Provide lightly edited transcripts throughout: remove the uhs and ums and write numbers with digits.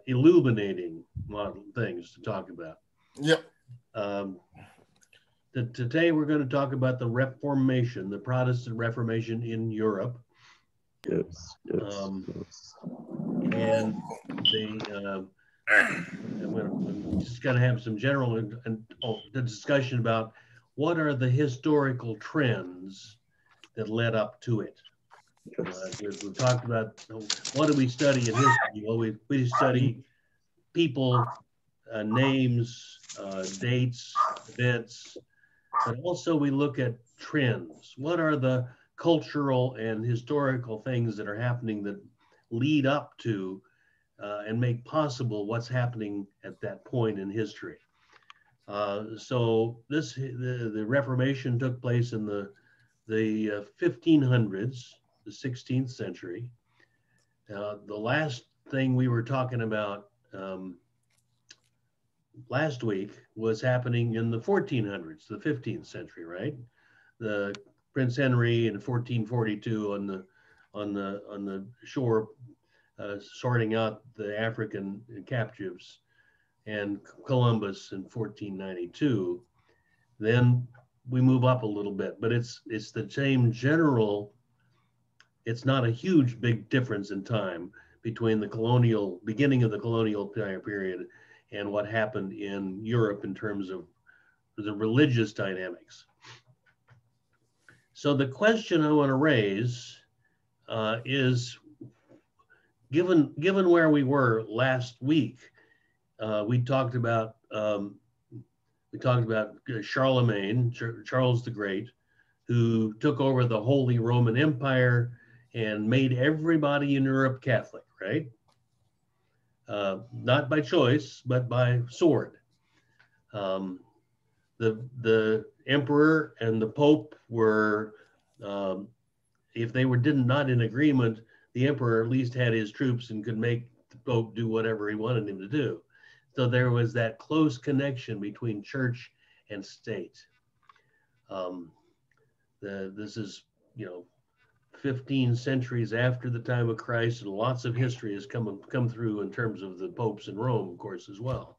illuminating model things to talk about. Yep. Today we're going to talk about the Reformation, the Protestant Reformation in Europe. Yes. And I'm just going to have some general the discussion about what are the historical trends that led up to it. We've talked about what do we study in history? Well, we study people, names, dates, events, but also we look at trends. What are the cultural and historical things that are happening that lead up to and make possible what's happening at that point in history? So the Reformation took place in the 1500s, the 16th century. The last thing we were talking about last week was happening in the 1400s, the 15th century, right? The Prince Henry in 1442 on the shore, sorting out the African captives, and Columbus in 1492. Then we move up a little bit, but it's the same general. It's not a huge big difference in time between the beginning of the colonial period and what happened in Europe in terms of the religious dynamics. So the question I want to raise is, given where we were last week, we talked about Charlemagne, Charles the Great, who took over the Holy Roman Empire and made everybody in Europe Catholic, right? Not by choice, but by sword. The emperor and the pope were, if they were not in agreement, the emperor at least had his troops and could make the pope do whatever he wanted him to do. So there was that close connection between church and state. This is, 15 centuries after the time of Christ, and lots of history has come through in terms of the popes in Rome, of course, as well.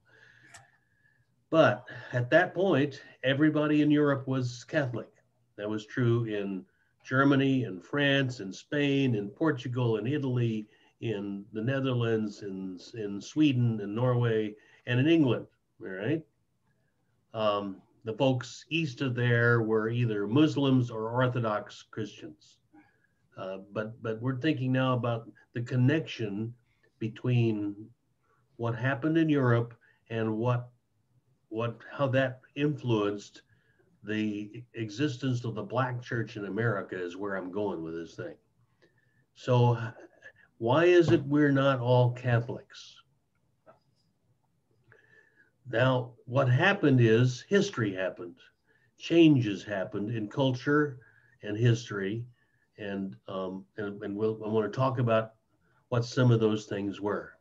But at that point, everybody in Europe was Catholic. That was true in Germany and France and Spain and Portugal and Italy, in the Netherlands, in Sweden and Norway, and in England, all right? The folks east of there were either Muslims or Orthodox Christians. But we're thinking now about the connection between what happened in Europe and how that influenced the existence of the Black church in America is where I'm going with this thing. So why is it we're not all Catholics? Now, what happened is history happened. Changes happened in culture and history. And I want to talk about what some of those things were.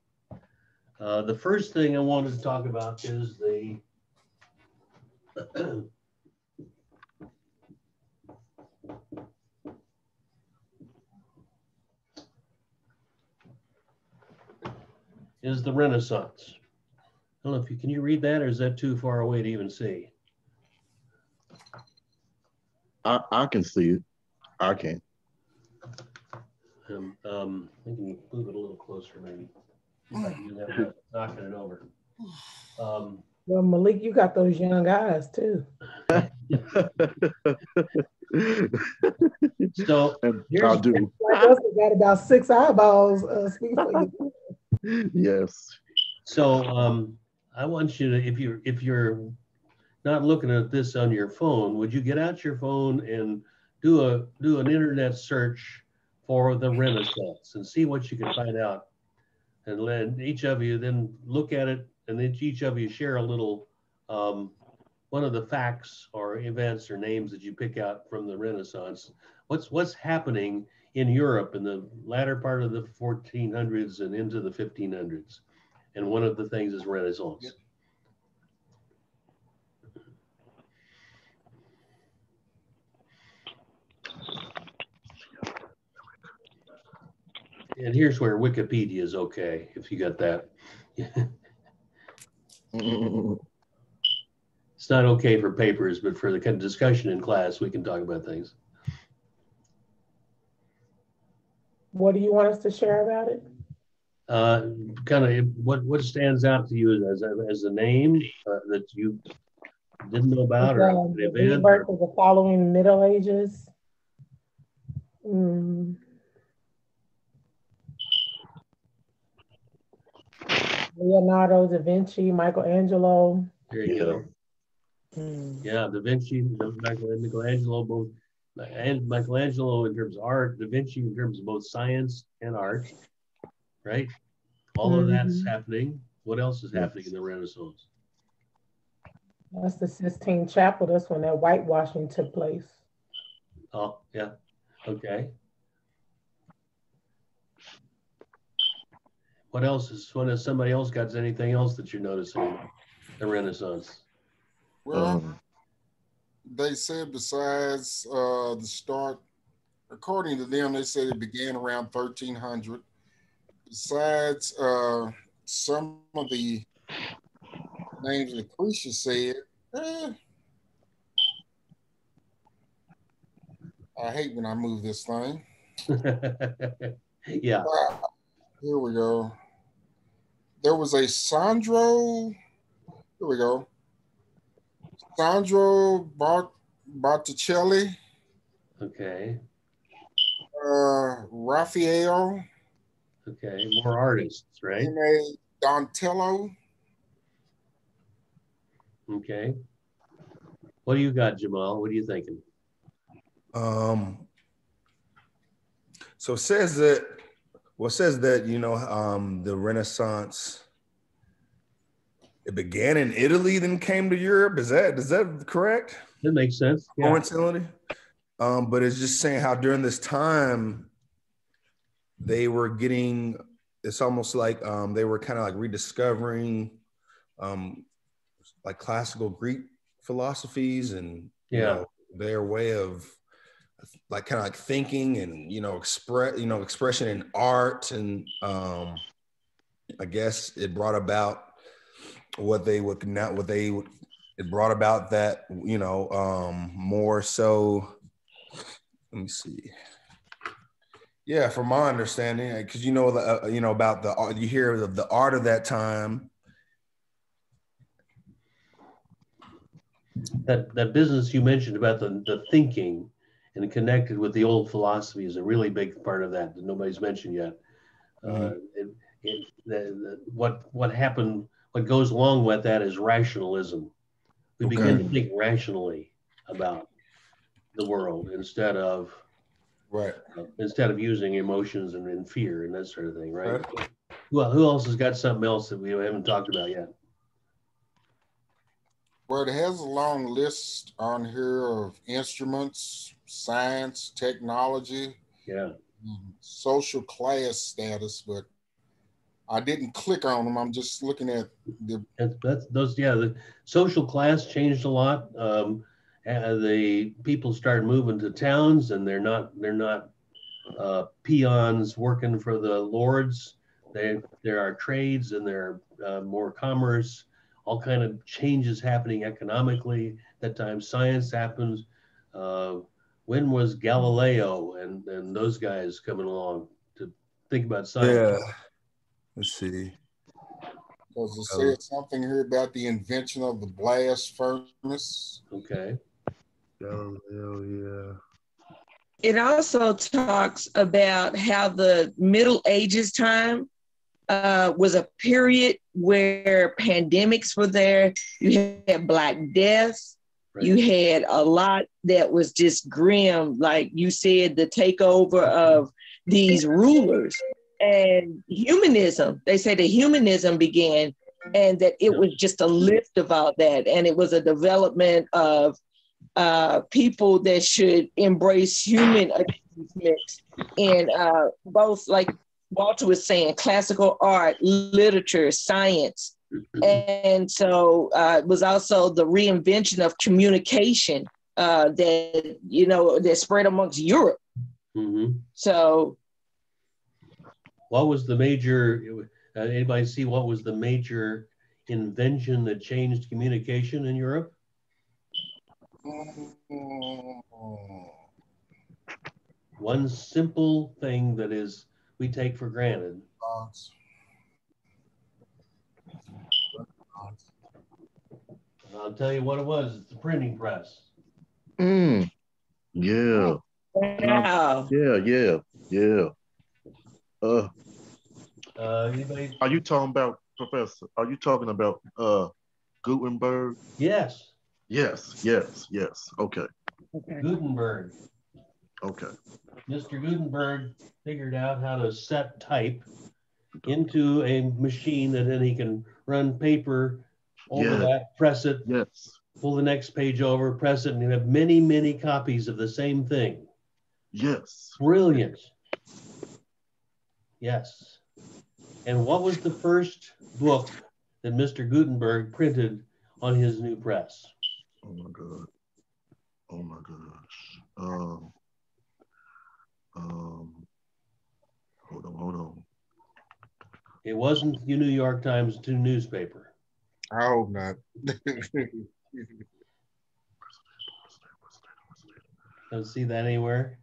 The first thing I wanted to talk about is the Renaissance. I don't know can you read that, or is that too far away to even see? I can see it. I can. I can move it a little closer, maybe. If I can do that without knocking it over. Well, Malik, you got those young eyes too. So I do. I got about 6 eyeballs speaking for you. Yes. So I want you to, if you're not looking at this on your phone, would you get out your phone and do an internet search for the Renaissance and see what you can find out, and let each of you then look at it, and then each of you share a little one of the facts or events or names that you pick out from the Renaissance. What's happening in Europe in the latter part of the 1400s and into the 1500s, and one of the things is Renaissance. And here's where Wikipedia is okay, if you got that. It's not okay for papers, but for the kind of discussion in class, we can talk about things. What do you want us to share about it? Kind of what stands out to you as a name that you didn't know about, or an The event? rebirth of the following Middle Ages. Leonardo da Vinci, Michelangelo. There you go. Yeah, Da Vinci, Michelangelo, both, and Michelangelo in terms of art, Da Vinci in terms of both science and art, right? All of that's happening. What else is happening in the Renaissance? That's the Sistine Chapel. That's when that whitewashing took place. Oh, yeah. Okay. What else is, when has somebody else got anything else that you're noticing about the Renaissance? Well, they said besides the start, according to them, they said it began around 1300. Besides some of the names Lucretia said, I hate when I move this thing. Yeah. Here we go. There was a Sandro. Here we go. Sandro Botticelli. Okay. Raphael. Okay. More artists, right? Donatello. Okay. What do you got, Jamal? What are you thinking? So it says that, the Renaissance, it began in Italy, then came to Europe. Is that correct? That makes sense. Yeah. Coincidentally. But it's just saying how during this time they were getting, it's almost like they were kind of like rediscovering like classical Greek philosophies and their way of like kind of like thinking and expression in art, and I guess it brought about it brought about that more so. Let me see. Yeah, from my understanding, because about the you hear of the art of that time. That business you mentioned about the thinking and connected with the old philosophy is a really big part of that nobody's mentioned yet. What happened, what goes along with that is rationalism. We begin to think rationally about the world instead of using emotions and fear and that sort of thing, right? Well, who else has got something else that we haven't talked about yet? Well, it has a long list on here of instruments, science, technology, social class status, but I didn't click on them. I'm just looking at the the social class changed a lot. The people started moving to towns, and they're not peons working for the lords. There are trades, and there are more commerce. All kind of changes happening economically. At that time, science happens. When was Galileo and those guys coming along to think about science? Yeah. Let's see. Because it said something here about the invention of the blast furnace. Okay. Galileo, yeah. It also talks about how the Middle Ages time was a period where pandemics were there. You had Black Death. Right. You had a lot that was just grim, like you said, the takeover of these rulers. And humanism, they say that humanism began, and that it was just a lift of all that. And it was a development of people that should embrace human achievements in both, like Walter was saying, classical art, literature, science. And so it was also the reinvention of communication that spread amongst Europe. So What was the major, anybody see what was the major invention that changed communication in Europe? One simple thing that is we take for granted. I'll tell you what it was. It's the printing press. Yeah. Wow. Yeah. Anybody? Are you talking about, Professor? Are you talking about Gutenberg? Yes. Yes. Okay. Gutenberg. Okay. Mr. Gutenberg figured out how to set type into a machine that then he can run paper over that, press it, pull the next page over, press it, and you have many, many copies of the same thing. Yes. Brilliant. Yes. And what was the first book that Mr. Gutenberg printed on his new press? Oh my God. Oh my gosh. Hold on. It wasn't the New York Times newspaper. I hope not. Don't see that anywhere?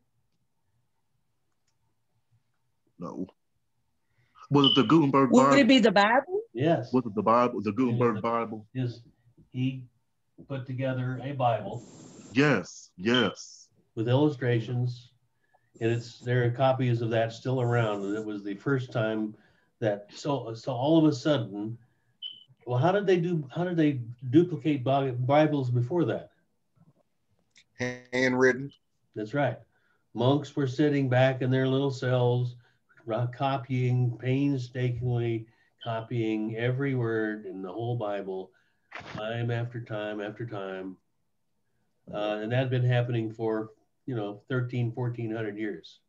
No. Was it the Gutenberg Bible? Would it be the Bible? Yes. Was it the Bible, the Gutenberg Bible? He put together a Bible. Yes. With illustrations, and there are copies of that still around, and it was the first time that so all of a sudden, well, how did they duplicate Bibles before that? Handwritten. That's right. Monks were sitting back in their little cells, painstakingly copying every word in the whole Bible, time after time after time. And that had been happening for, 1,400 years.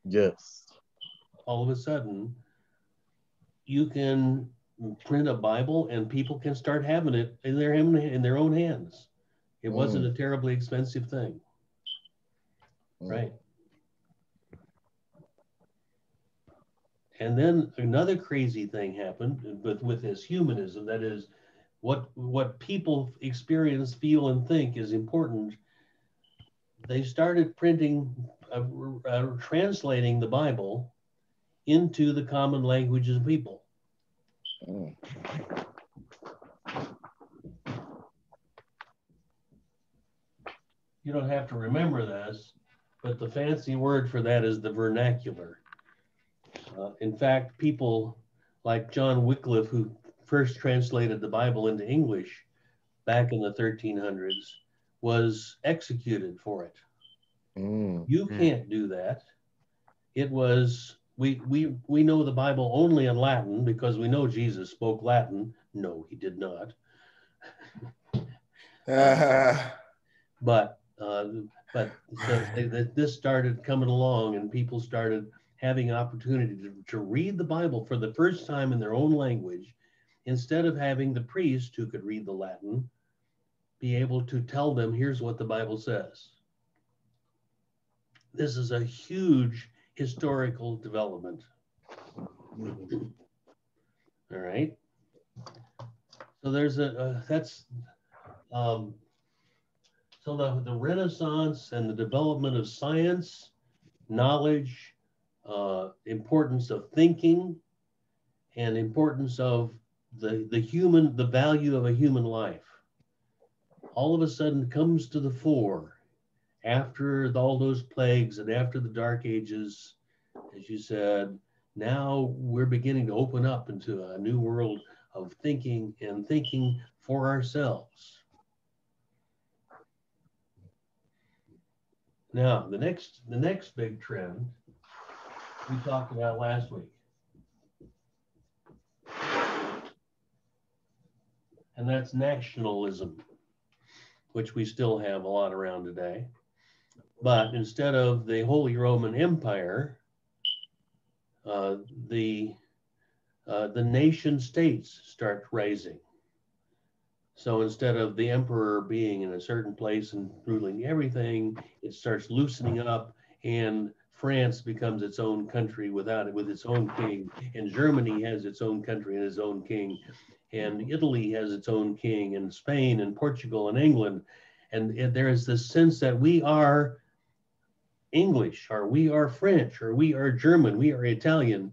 Yes. All of a sudden, you can print a Bible and people can start having it in their own hands. It wasn't a terribly expensive thing. Right. And then another crazy thing happened with this humanism. That is, what people experience, feel, and think is important. They started translating the Bible into the common languages of people. You don't have to remember this, but the fancy word for that is the vernacular. In fact, people like John Wycliffe, who first translated the Bible into English back in the 1300s, was executed for it. You can't do that. It was, we know the Bible only in Latin because we know Jesus spoke Latin. No, he did not. But this started coming along, and people started having an opportunity to read the Bible for the first time in their own language, instead of having the priest who could read the Latin be able to tell them, here's what the Bible says. This is a huge historical development. All right. So there's so the Renaissance and the development of science, knowledge, importance of thinking, and importance of the value of a human life, all of a sudden comes to the fore after all those plagues and after the Dark Ages, as you said. Now we're beginning to open up into a new world of thinking and thinking for ourselves. Now, the next big trend we talked about last week. And that's nationalism, which we still have a lot around today. But instead of the Holy Roman Empire, the nation states start rising. So instead of the emperor being in a certain place and ruling everything, it starts loosening up and France becomes its own country with its own king, and Germany has its own country and its own king, and Italy has its own king, and Spain and Portugal and England. And there is this sense that we are English, or we are French, or we are German, we are Italian.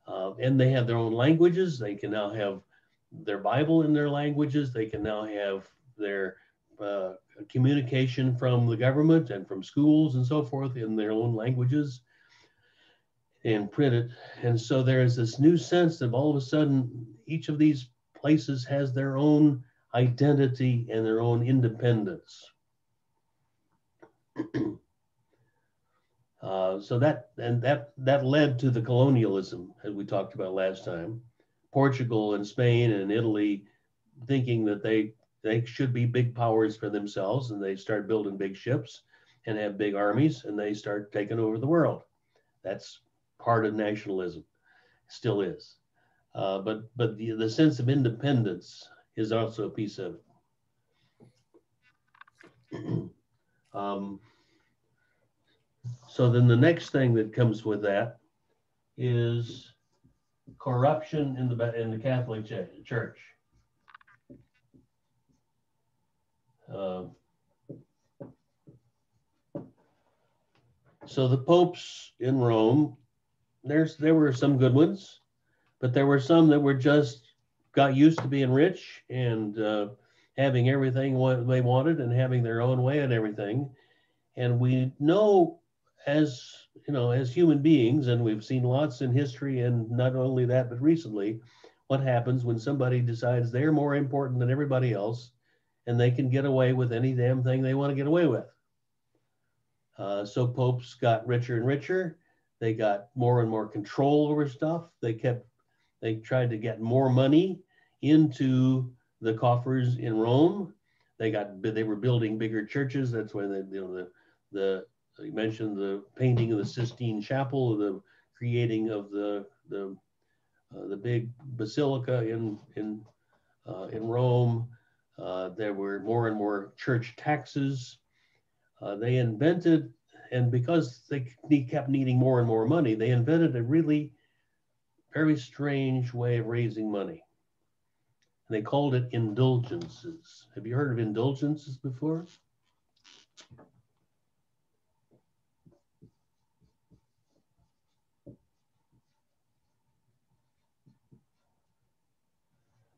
And they have their own languages. They can now have their Bible in their languages. They can now have their communication from the government and from schools and so forth in their own languages and printed. And so there is this new sense of all of a sudden, each of these places has their own identity and their own independence. So that led to the colonialism, as we talked about last time. Portugal and Spain and Italy thinking that they should be big powers for themselves, and they start building big ships and have big armies, and they start taking over the world. That's part of nationalism, still is. But the sense of independence is also a piece of it. So then the next thing that comes with that is corruption in the Catholic Church. So the popes in Rome, there were some good ones, but there were some that were just got used to being rich and having everything what they wanted and having their own way and everything. And we know, as you know, as human beings, and we've seen lots in history, and not only that, but recently, what happens when somebody decides they're more important than everybody else and they can get away with any damn thing they want to get away with. So popes got richer and richer. They got more and more control over stuff. They tried to get more money into the coffers in Rome. They were building bigger churches. That's why you mentioned the painting of the Sistine Chapel, the creating of the big basilica in Rome. There were more and more church taxes. They invented, and because they kept needing more and more money, they invented a really very strange way of raising money. And they called it indulgences. Have you heard of indulgences before?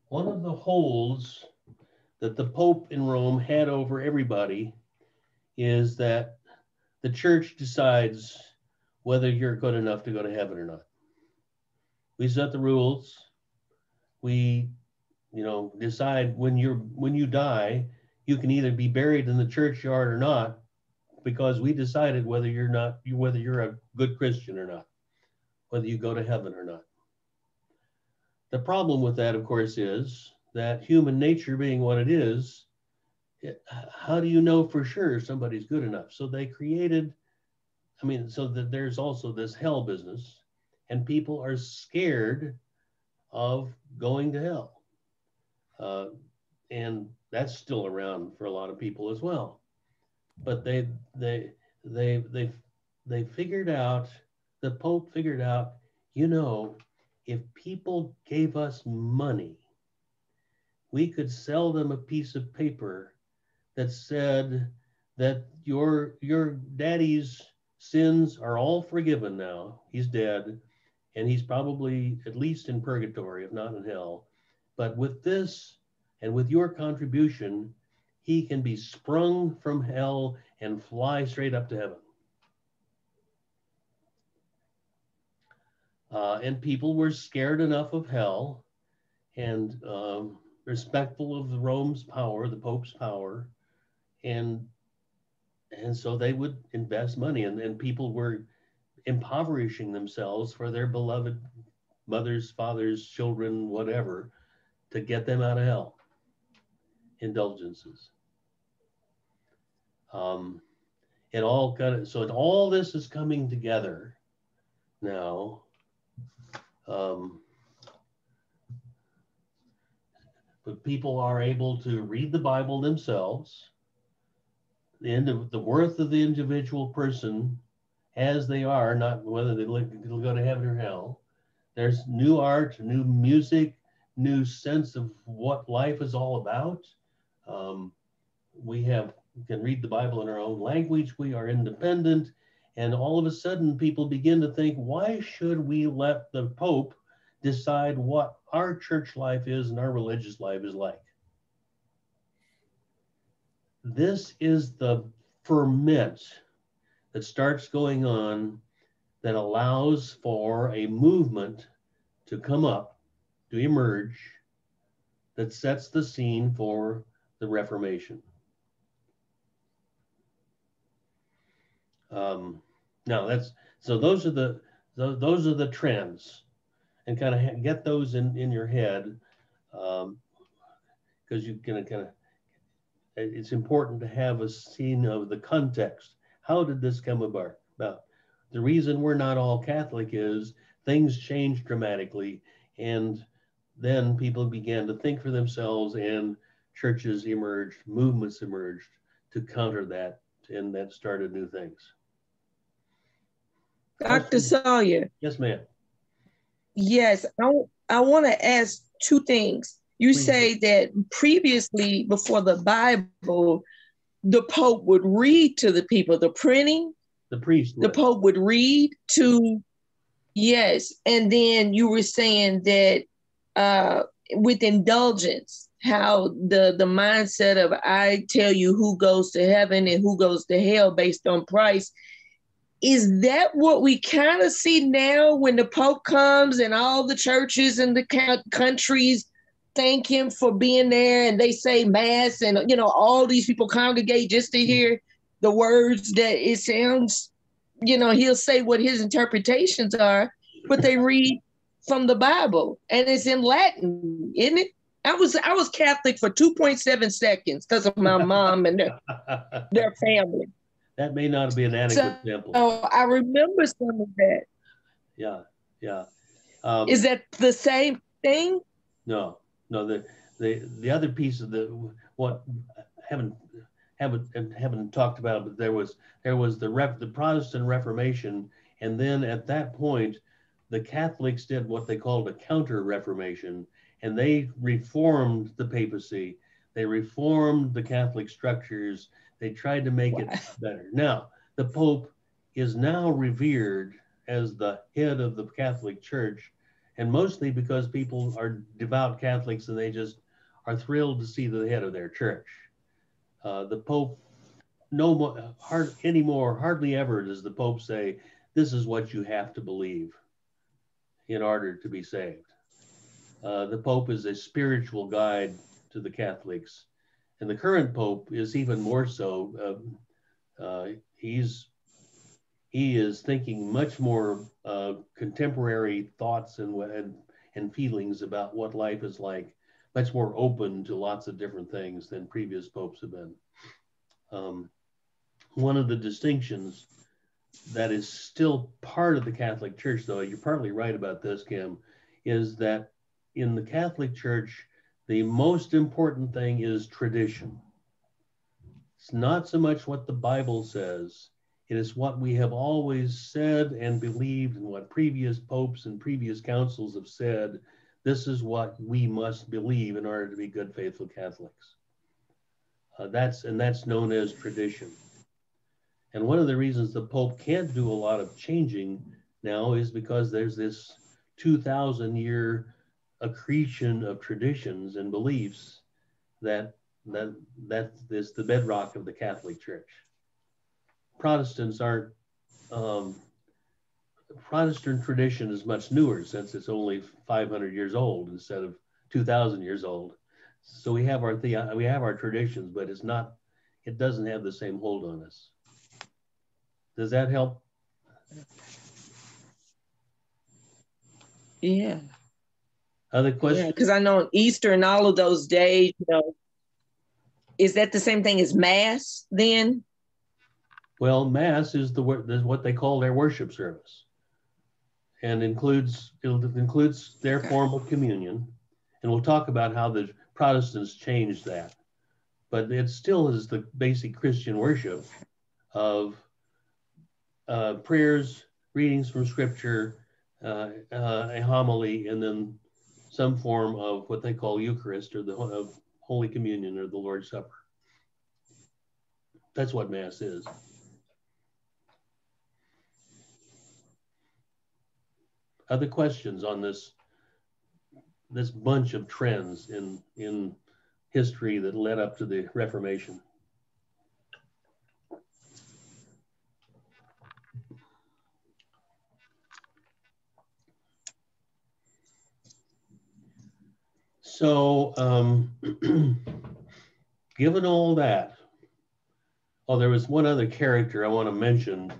One of the holds that the Pope in Rome had over everybody is that the church decides whether you're good enough to go to heaven or not. We set the rules. We, decide when you die, you can either be buried in the churchyard or not, because we decided whether you're a good Christian or not, whether you go to heaven or not. The problem with that, of course, is that human nature being what it is, how do you know for sure somebody's good enough? So they created, so that there's also this hell business, and people are scared of going to hell. And that's still around for a lot of people as well. But they figured out, the Pope figured out, if people gave us money, we could sell them a piece of paper that said that your daddy's sins are all forgiven now. He's dead, and he's probably at least in purgatory, if not in hell. But with this and with your contribution, he can be sprung from hell and fly straight up to heaven. And people were scared enough of hell and respectful of the Rome's power, the Pope's power, and so they would invest money, and people were impoverishing themselves for their beloved mothers, fathers, children, whatever, to get them out of hell. Indulgences. All this is coming together now. But people are able to read the Bible themselves. The worth of the individual person as they are, not whether they'll go to heaven or hell. There's new art, new music, new sense of what life is all about. We can read the Bible in our own language. We are independent. And all of a sudden, people begin to think, why should we let the Pope decide what our church life is and our religious life is like? This is the ferment that starts going on that allows for a movement to come up, to emerge, that sets the scene for the Reformation. Now those are the trends, and kind of get those in your head, because you can kind of, it's important to have a scene of the context. How did this come about? The reason we're not all Catholic is things changed dramatically, and then people began to think for themselves, and churches emerged, movements emerged to counter that, and that started new things. Dr. Sawyer. Yes, ma'am. Yes, I want to ask two things. You say that previously, before the Bible, the Pope would read to the people, the printing. The priest would. The Pope would read to, yes. And then you were saying that with indulgence, how the mindset of I tell you who goes to heaven and who goes to hell based on price. Is that what we kind of see now when the Pope comes and all the churches and the countries thank him for being there, and they say mass, and all these people congregate just to hear the words that it sounds, he'll say what his interpretations are, but they read from the Bible and it's in Latin, isn't it? I was Catholic for 2.7 seconds because of my mom and their family. That may not be an adequate example. Oh, I remember some of that. Yeah. Is that the same thing? No. The other piece of what haven't talked about, but there was the Protestant Reformation, and then at that point, the Catholics did what they called a counter-reformation, and they reformed the papacy. They reformed the Catholic structures. They tried to make it better. Now, the Pope is now revered as the head of the Catholic Church, and mostly because people are devout Catholics and they just are thrilled to see the head of their church. The Pope, hardly ever does the Pope say, this is what you have to believe in order to be saved. The Pope is a spiritual guide to the Catholics. And the current Pope is even more so. He is thinking much more contemporary thoughts and feelings about what life is like, much more open to lots of different things than previous popes have been. One of the distinctions that is still part of the Catholic Church, though, you're partly right about this, Kim, is that in the Catholic Church, the most important thing is tradition. It's not so much what the Bible says, it is what we have always said and believed, and what previous popes and previous councils have said. This is what we must believe in order to be good, faithful Catholics. That's known as tradition. And one of the reasons the Pope can't do a lot of changing now is because there's this 2,000-year accretion of traditions and beliefs that is the bedrock of the Catholic Church. Protestants aren't. Protestant tradition is much newer, since it's only 500 years old instead of 2,000 years old. So we have our traditions, but it doesn't have the same hold on us. Does that help? Yeah. Other questions? Yeah, because I know on Easter and all of those days, is that the same thing as Mass then? Well, Mass is what they call their worship service, and includes their form of communion. And we'll talk about how the Protestants changed that, but it still is the basic Christian worship of prayers, readings from scripture, a homily, and then some form of what they call Eucharist, or the of Holy Communion, or the Lord's Supper. That's what Mass is. Other questions on this bunch of trends in history that led up to the Reformation? So, given all that, oh, there was one other character I want to mention,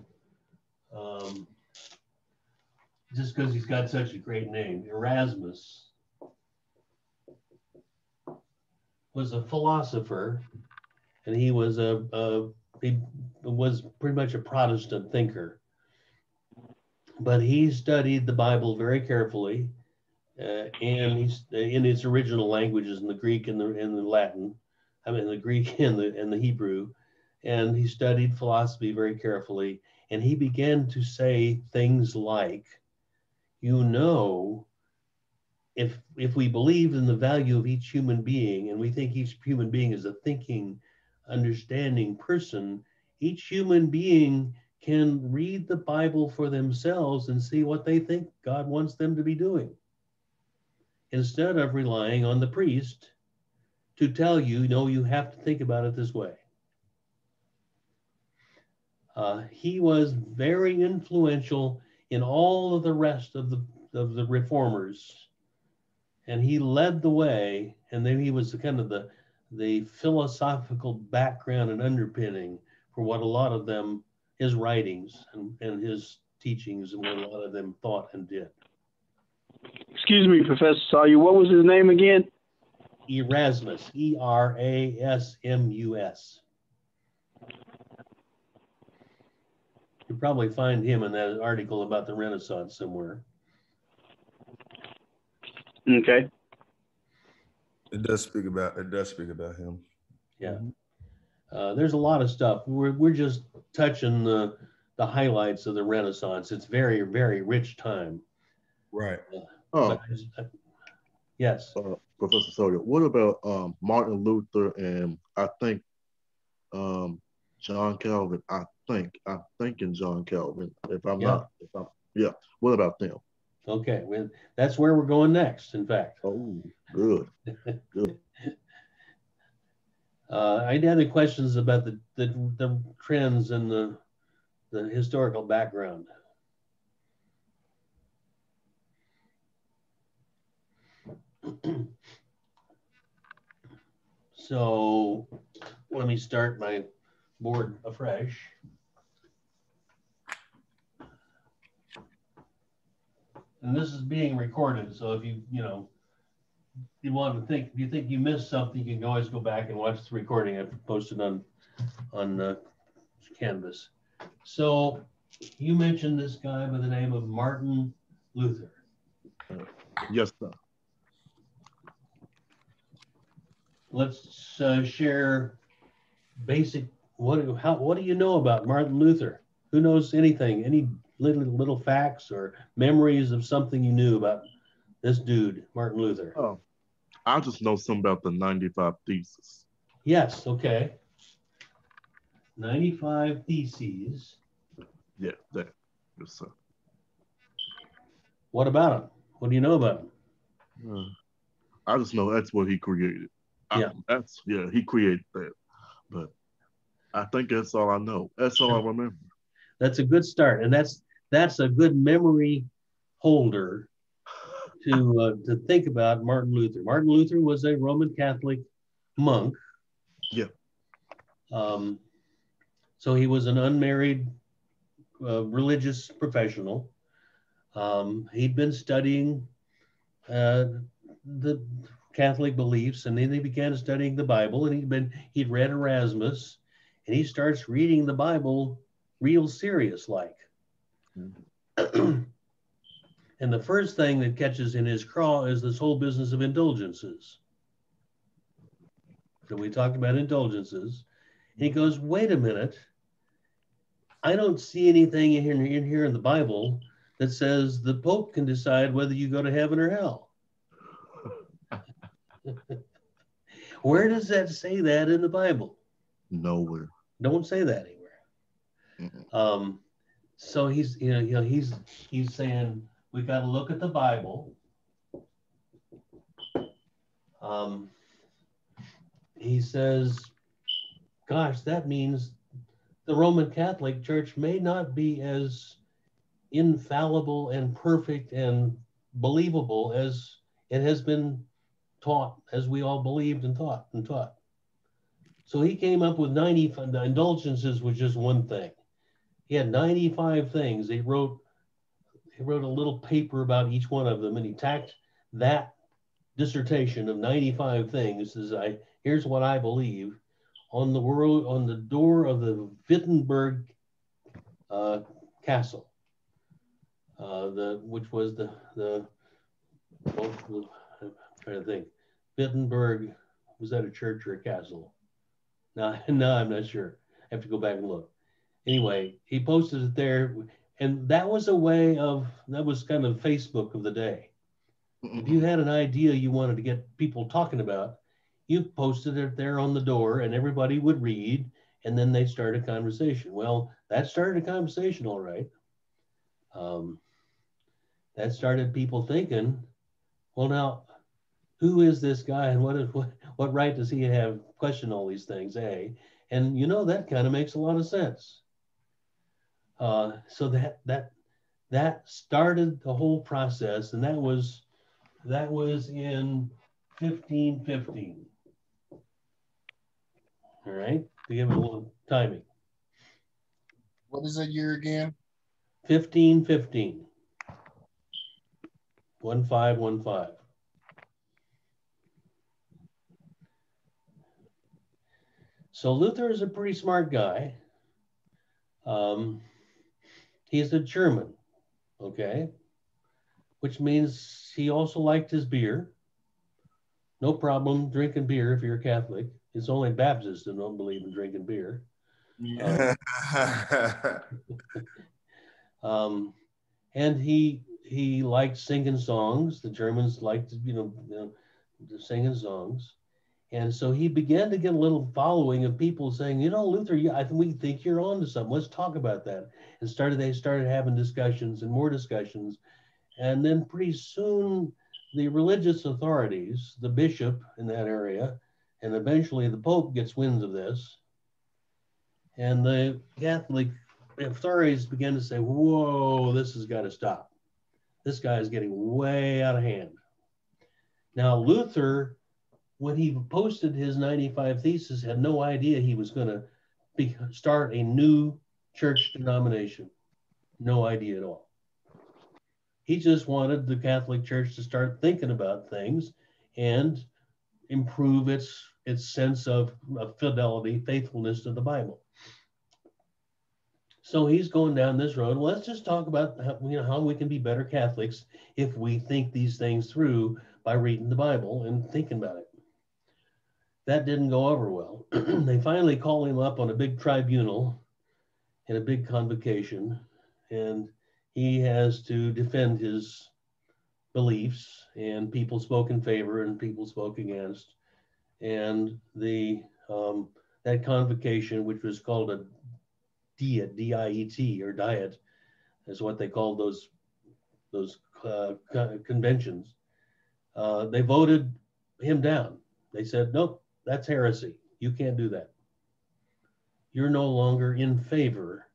just because he's got such a great name. Erasmus was a philosopher, and he was he was pretty much a Protestant thinker, but he studied the Bible very carefully. And he's in its original languages, in the Greek and the Latin, I mean the Greek and the Hebrew, and he studied philosophy very carefully. And he began to say things like, you know, if we believe in the value of each human being, and we think each human being is a thinking, understanding person, each human being can read the Bible for themselves and see what they think God wants them to be doing, instead of relying on the priest to tell you, no, you have to think about it this way. He was very influential in all of the rest of the reformers, and he led the way. And then he was kind of the philosophical background and underpinning for what a lot of them, his writings and his teachings, and what a lot of them thought and did. Excuse me, Professor Sawyer, what was his name again? Erasmus, Erasmus. You probably find him in that article about the Renaissance somewhere. Okay. It does speak about him. Yeah. There's a lot of stuff. We're just touching the highlights of the Renaissance. It's very, very rich time. Right. Yes. Professor Sawyer, what about Martin Luther and I think John Calvin? I'm thinking John Calvin. Yeah. What about them? Okay, that's where we're going next, in fact. Oh, good. Good. I had other questions about the trends and the historical background. So let me start my board afresh. And this is being recorded, so if you want to think, if you think you missed something, you can always go back and watch the recording. I've posted on Canvas. So you mentioned this guy by the name of Martin Luther. Yes, sir. Let's share basic. What do you know about Martin Luther? Who knows anything? Any little facts or memories of something you knew about this dude, Martin Luther? Oh, I just know something about the 95 Theses. Yes. Okay. 95 Theses. Yeah, that. Yes, sir. What about him? What do you know about him? I just know that's what he created. He created that. But I think that's all I know. That's all I remember. That's a good start, and that's a good memory holder to think about Martin Luther. Martin Luther was a Roman Catholic monk. Yeah. So he was an unmarried religious professional. He'd been studying the Catholic beliefs, and then he began studying the Bible, and he'd read Erasmus, and he starts reading the Bible real serious like. And the first thing that catches in his craw is this whole business of indulgences. So we talked about indulgences. And he goes, wait a minute. I don't see anything in here in the Bible that says the Pope can decide whether you go to heaven or hell. Where does that say that in the Bible? Nowhere. Don't say that anywhere. So he's saying we got to look at the Bible. He says, gosh, that means the Roman Catholic Church may not be as infallible and perfect and believable as it has been taught, as we all believed and taught. So he came up with 95. The indulgences was just one thing. He had 95 things. He wrote a little paper about each one of them, and he tacked that dissertation of 95 things as here's what I believe on the door of the Wittenberg castle, which was I'm trying to think. Wittenberg, was that a church or a castle? No, I'm not sure. I have to go back and look. Anyway, he posted it there, and that was kind of Facebook of the day. If you had an idea you wanted to get people talking about, you posted it there on the door, and everybody would read, and then they start a conversation. Well, that started a conversation, all right. That started people thinking, well, now, who is this guy, and what right does he have to question all these things, eh? And that kind of makes a lot of sense. So that started the whole process, and that was in 1515. All right, to give it a little timing. What is that year again? 1515. 1515. So Luther is a pretty smart guy. He's a German, okay? Which means he also liked his beer. No problem drinking beer if you're a Catholic. It's only Baptists that don't believe in drinking beer. Yeah. And he liked singing songs. The Germans liked, singing songs. And so he began to get a little following of people saying, Luther, we think you're on to something. Let's talk about that. And they started having discussions and more discussions. And then pretty soon, the religious authorities, the bishop in that area, and eventually the Pope gets winds of this. And the Catholic authorities began to say, whoa, this has got to stop. This guy is getting way out of hand. Now, Luther, when he posted his 95 Theses, had no idea he was going to start a new church denomination. No idea at all. He just wanted the Catholic Church to start thinking about things and improve its sense of fidelity, faithfulness to the Bible. So he's going down this road. Well, let's just talk about how we can be better Catholics if we think these things through by reading the Bible and thinking about it. That didn't go over well. They finally call him up on a big tribunal in a big convocation, and he has to defend his beliefs, and people spoke in favor and people spoke against. And that convocation, which was called a diet, D-I-E-T, or diet, is what they called those conventions. They voted him down. They said, nope, that's heresy. You can't do that. You're no longer in favor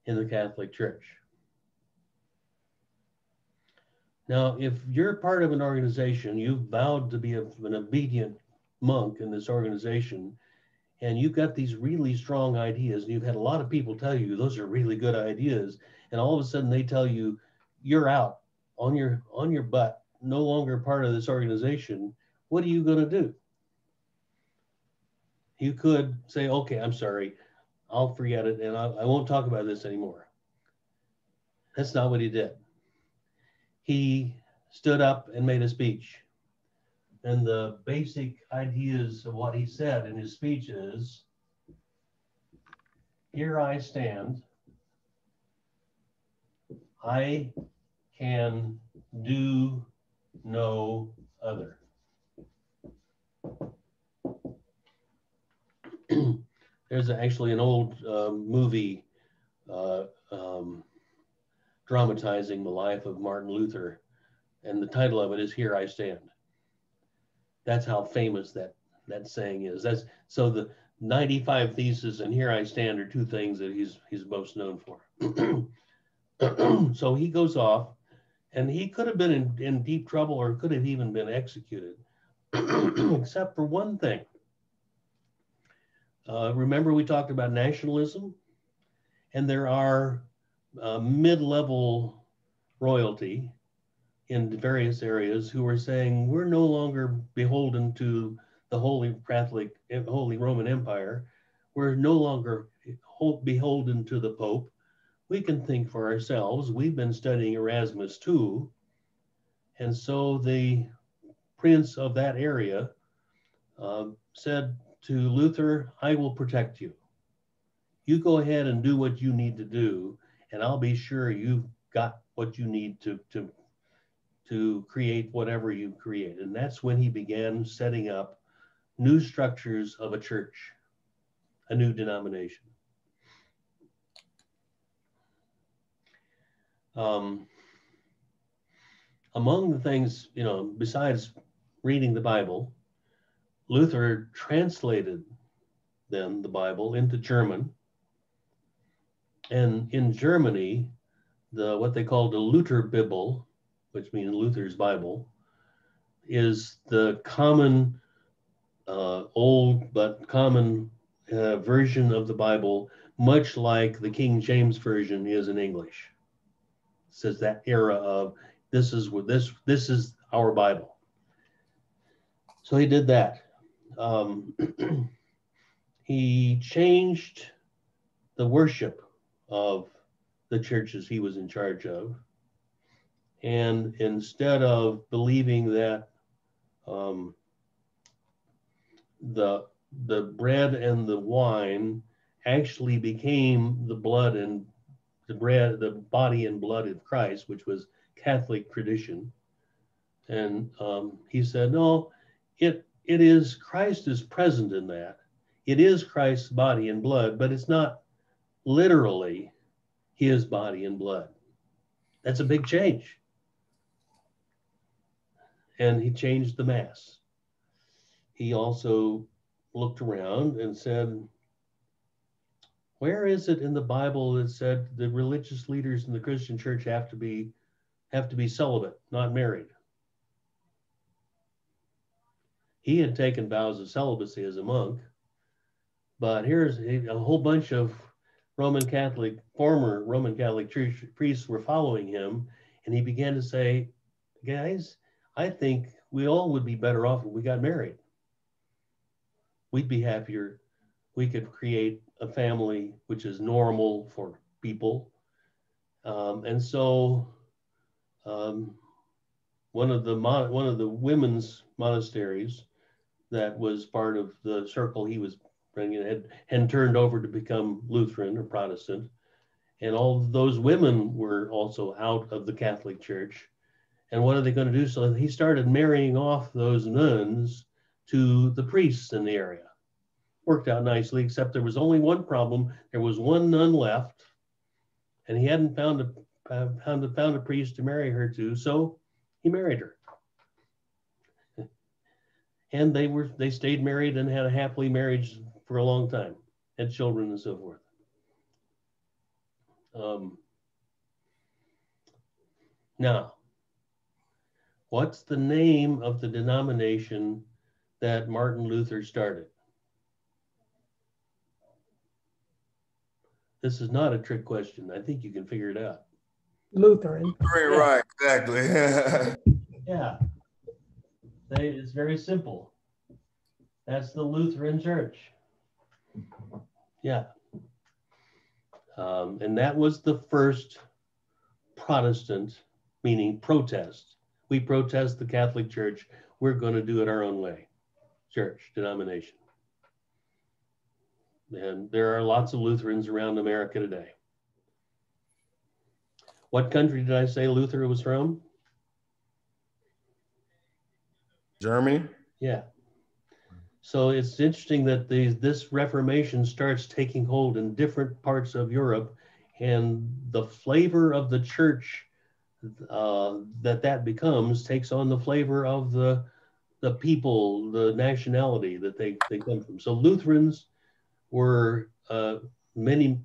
in the Catholic Church. Now, if you're part of an organization, you've vowed to be an obedient monk in this organization, and you've got these really strong ideas, and you've had a lot of people tell you those are really good ideas, and all of a sudden they tell you you're out on your butt, no longer part of this organization, what are you going to do? You could say, okay, I'm sorry, I'll forget it, and I won't talk about this anymore. That's not what he did. He stood up and made a speech. And the basic ideas of what he said in his speech is, here I stand I can do no other. There's actually an old movie dramatizing the life of Martin Luther, and the title of it is "Here I Stand." That's how famous that saying is. That's so the 95 Theses and "Here I Stand" are two things that he's most known for. So he goes off, and he could have been in deep trouble, or could have even been executed, except for one thing. Remember, we talked about nationalism, and there are mid-level royalty in various areas who are saying we're no longer beholden to the Holy Roman Empire. We're no longer beholden to the Pope. We can think for ourselves. We've been studying Erasmus too. And so the prince of that area said to Luther, I will protect you. You go ahead and do what you need to do, and I'll be sure you've got what you need to create whatever you create. And that's when he began setting up new structures of a church, a new denomination. Among the things, besides reading the Bible, Luther translated then the Bible into German. And in Germany, what they call the Luther Bible, which means Luther's Bible, is the common, old but common version of the Bible, much like the King James Version is in English. It says that era of this is our Bible. So he did that. He changed the worship of the churches he was in charge of. And instead of believing that the bread and the wine actually became the body and blood of Christ, which was Catholic tradition. And he said, no, it is, Christ is present in that. It is Christ's body and blood, but it's not literally his body and blood. That's a big change. And he changed the Mass. He also looked around and said, where is it in the Bible that said the religious leaders in the Christian church have to be celibate, not married? He had taken vows of celibacy as a monk, but here's a whole bunch of former Roman Catholic church priests were following him, and he began to say, guys, I think we all would be better off if we got married. We'd be happier. We could create a family which is normal for people. And so one of the women's monasteries that was part of the circle he was bringing had turned over to become Lutheran or Protestant. And all of those women were also out of the Catholic Church. And what are they going to do? So he started marrying off those nuns to the priests in the area. Worked out nicely, except there was only one problem. There was one nun left, and he hadn't found a priest to marry her to, so he married her. And they stayed married and had a happily marriage for a long time, had children and so forth. Now, what's the name of the denomination that Martin Luther started? This is not a trick question. I think you can figure it out. Lutheran. Right, exactly. Yeah. It's very simple. That's the Lutheran Church. Yeah. And that was the first Protestant, meaning protest. We protest the Catholic Church. We're going to do it our own way. Church, denomination. And there are lots of Lutherans around America today. What country did I say Luther was from? Germany. Yeah. So it's interesting that this Reformation starts taking hold in different parts of Europe, and the flavor of the church that becomes takes on the flavor of the people, the nationality that they come from. So Lutherans were many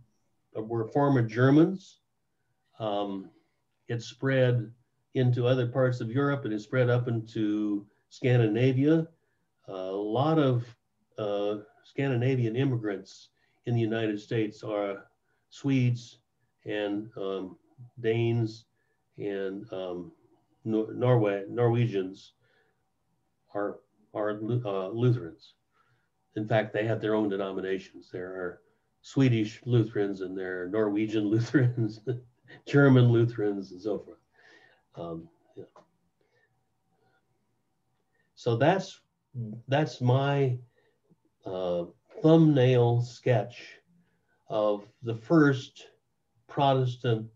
were former Germans. It spread into other parts of Europe, and it spread up into Scandinavia. A lot of Scandinavian immigrants in the United States are Swedes and Danes and Norwegians are Lutherans. In fact, they have their own denominations. There are Swedish Lutherans and there are Norwegian Lutherans, German Lutherans, and so forth. Yeah. So that's my thumbnail sketch of the first Protestant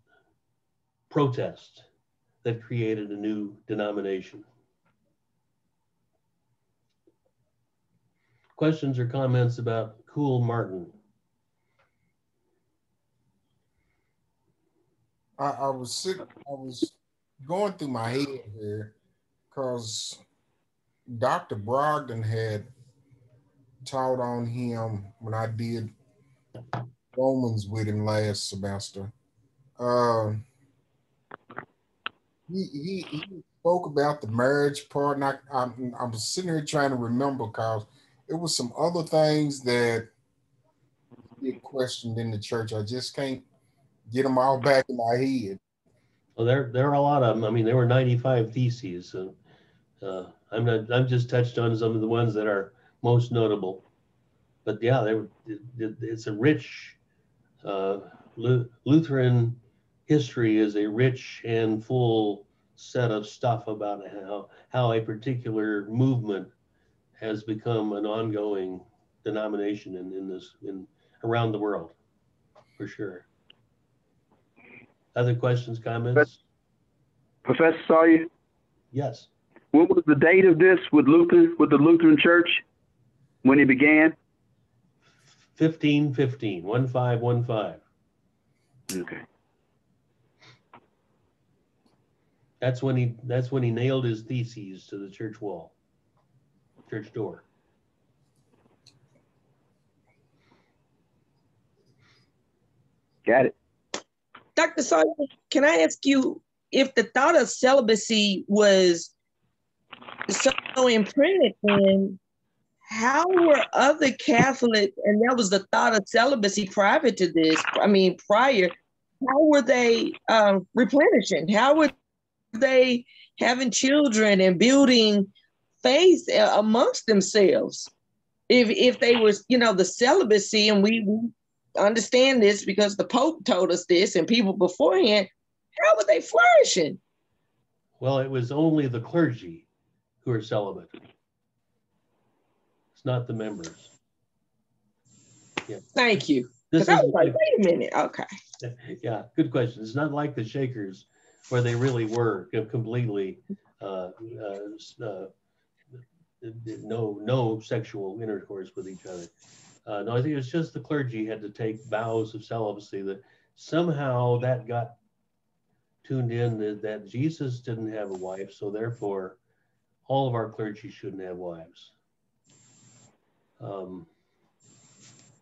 protest that created a new denomination. Questions or comments about Cool Martin? I was going through my head here because Dr. Brogdon had taught on him when I did Romans with him last semester. He spoke about the marriage part, and I'm sitting here trying to remember because it was some other things that get questioned in the church. I just can't get them all back in my head. Well, there are a lot of them. I mean, there were 95 theses. So, I'm just touched on some of the ones that are most notable. But yeah, it's a rich Lutheran history is a rich and full set of stuff about how a particular movement has become an ongoing denomination in around the world, for sure. Other questions, comments? Professor Sawyer? Yes. What was the date of this with the Lutheran Church when it began? 1515, 1515. Okay. That's when he nailed his theses to the church wall, church door. Got it. Dr. Sawyer, can I ask you if the thought of celibacy was so imprinted in, how were other Catholics, and that was the thought of celibacy prior to this, how were they replenishing? How were they having children and building faith amongst themselves? If they were, the celibacy, and we understand this because the Pope told us this and people beforehand, how were they flourishing? Well, it was only the clergy who are celibate. It's not the members. Yeah. Thank you. Because I was like, wait a minute. Okay. Yeah, good question. It's not like the Shakers where they really were completely no sexual intercourse with each other. No, I think it's just the clergy had to take vows of celibacy that somehow that got tuned in that Jesus didn't have a wife, so therefore all of our clergy shouldn't have wives.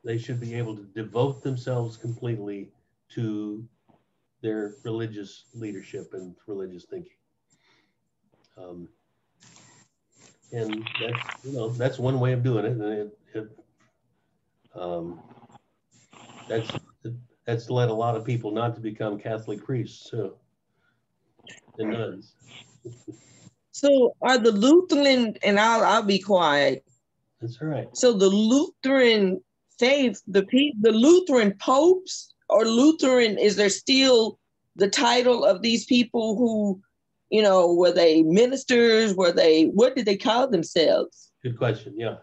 They should be able to devote themselves completely to their religious leadership and religious thinking. And that's one way of doing it. And that's led a lot of people not to become Catholic priests, so and nuns. So are the Lutheran, and I'll be quiet. That's right. So the Lutheran faith, the Lutheran popes or Lutheran, is there still the title of these people who, were they ministers? What did they call themselves? Good question. Yeah.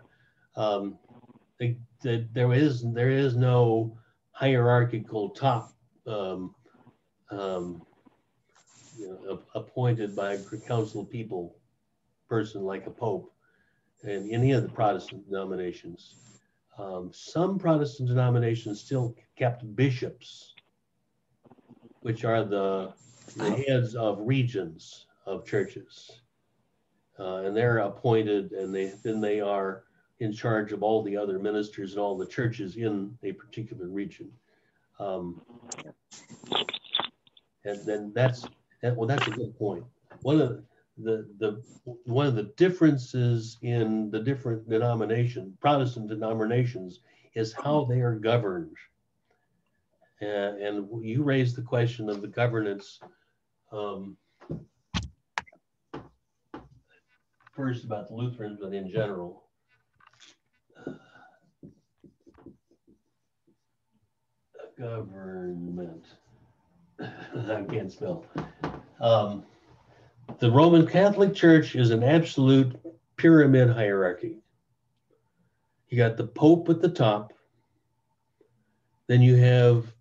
There is no hierarchical top appointed by a council of people person like a pope in any of the Protestant denominations. Some Protestant denominations still kept bishops, which are the heads of regions of churches. And they're appointed, and they are in charge of all the other ministers and all the churches in a particular region. And then that's a good point. One of the differences in the different Protestant denominations, is how they are governed. And you raised the question of the governance first about the Lutherans, but in general. Government. I can't spell. The Roman Catholic Church is an absolute pyramid hierarchy. You got the Pope at the top. Then you have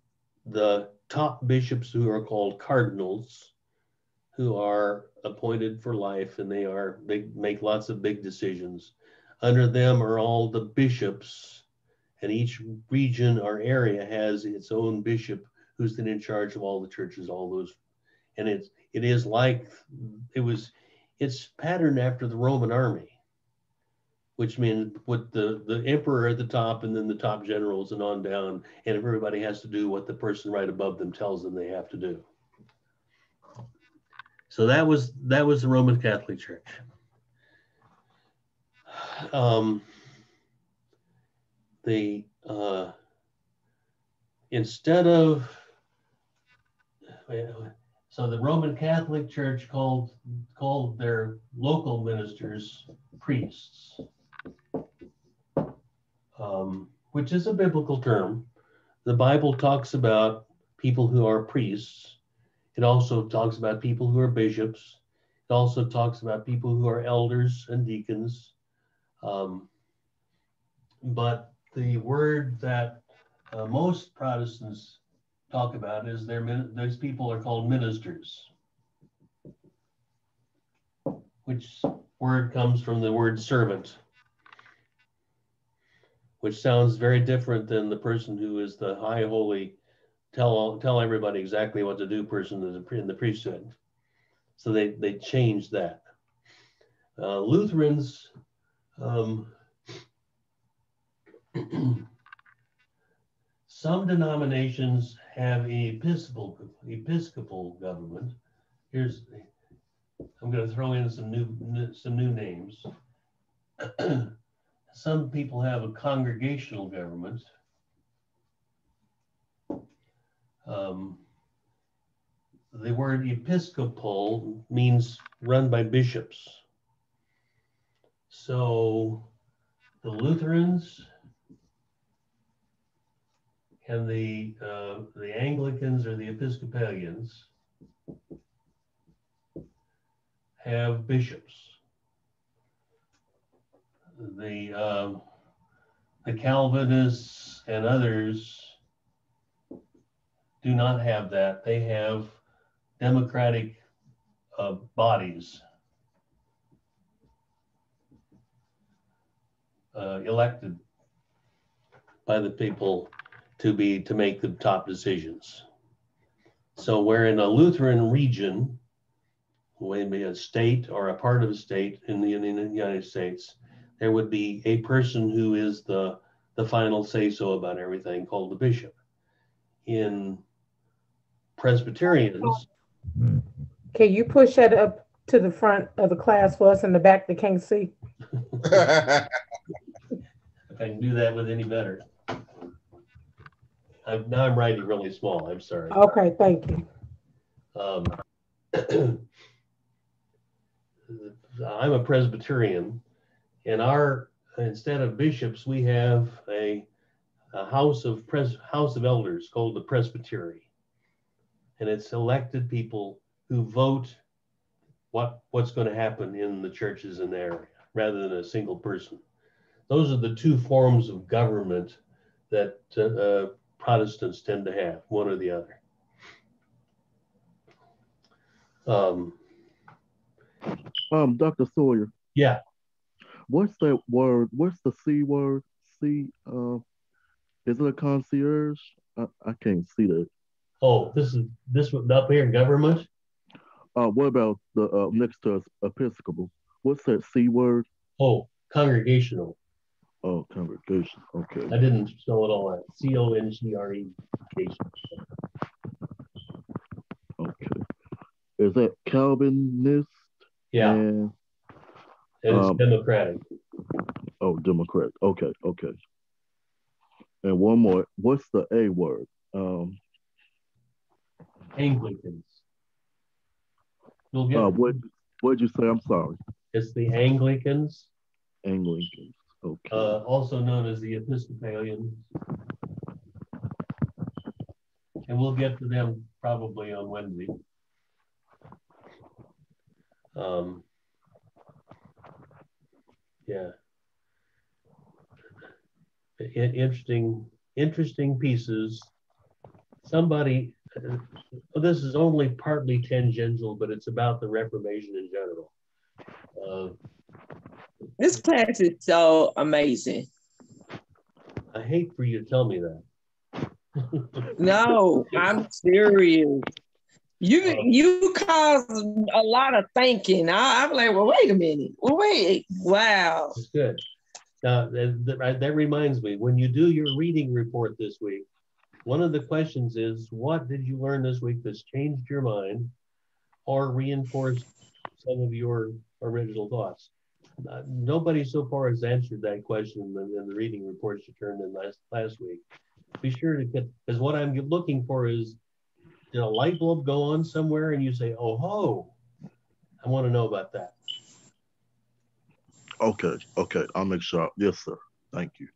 the top bishops who are called cardinals, who are appointed for life, and they make lots of big decisions. Under them are all the bishops, and each region or area has its own bishop who's then in charge of all the churches, all those. And it's patterned after the Roman army, which means with the emperor at the top and then the top generals and on down, and everybody has to do what the person right above them tells them they have to do. So that was the Roman Catholic Church. So the Roman Catholic Church called their local ministers priests, which is a biblical term. The Bible talks about people who are priests. It also talks about people who are bishops. It also talks about people who are elders and deacons. But the word that most Protestants talk about is those people are called ministers, which word comes from the word servant, which sounds very different than the person who is the high holy, tell everybody exactly what to do person in the priesthood. So they changed that. Lutherans, some denominations have episcopal government. I'm going to throw in some new names. Some people have a congregational government. The word episcopal means run by bishops. So the Lutherans and the Anglicans or the Episcopalians have bishops. The Calvinists and others do not have that. They have democratic bodies elected by the people to make the top decisions. So where in a Lutheran region, maybe a state or a part of a state in the United States, there would be a person who is the final say-so about everything, called the bishop. In Presbyterians. Can you push that up to the front of the class for us in the back that can't see? If I can do that with any better. Now I'm writing really small, I'm sorry. Okay, thank you. I'm a Presbyterian, and instead of bishops, we have a house of elders called the presbytery, and it's elected people who vote what's going to happen in the churches in the area, rather than a single person. Those are the two forms of government that Protestants tend to have, one or the other. Um, Dr. Sawyer, yeah. what's that word? What's the C word? C, is it a concierge? I can't see that. Oh, this one up here in government. What about the next to us, Episcopal? What's that C word? Oh, congregational. Oh, congregation. Okay. I didn't spell it all out. CONGRE. Okay. Is that Calvinist? Yeah. And it's Democratic. Oh, Democrat. Okay, okay. And one more. What's the A word? Anglicans. You'll get. What'd you say? I'm sorry. It's the Anglicans. Anglicans. Okay. Also known as the Episcopalians. And we'll get to them probably on Wednesday. Yeah. Interesting pieces. Somebody, this is only partly tangential, but it's about the Reformation in general. This class is so amazing. I hate for you to tell me that. No, I'm serious. You caused a lot of thinking. I'm like, well, wait a minute. Well, wait. Wow. That's good. That reminds me, when you do your reading report this week, one of the questions is, what did you learn this week that's changed your mind or reinforced some of your original thoughts? Nobody so far has answered that question in the reading reports you turned in last week. Be sure to get, because what I'm looking for is, did a light bulb go on somewhere and you say, oh ho, I want to know about that. Okay, okay. I'll make sure. Yes, sir. Thank you.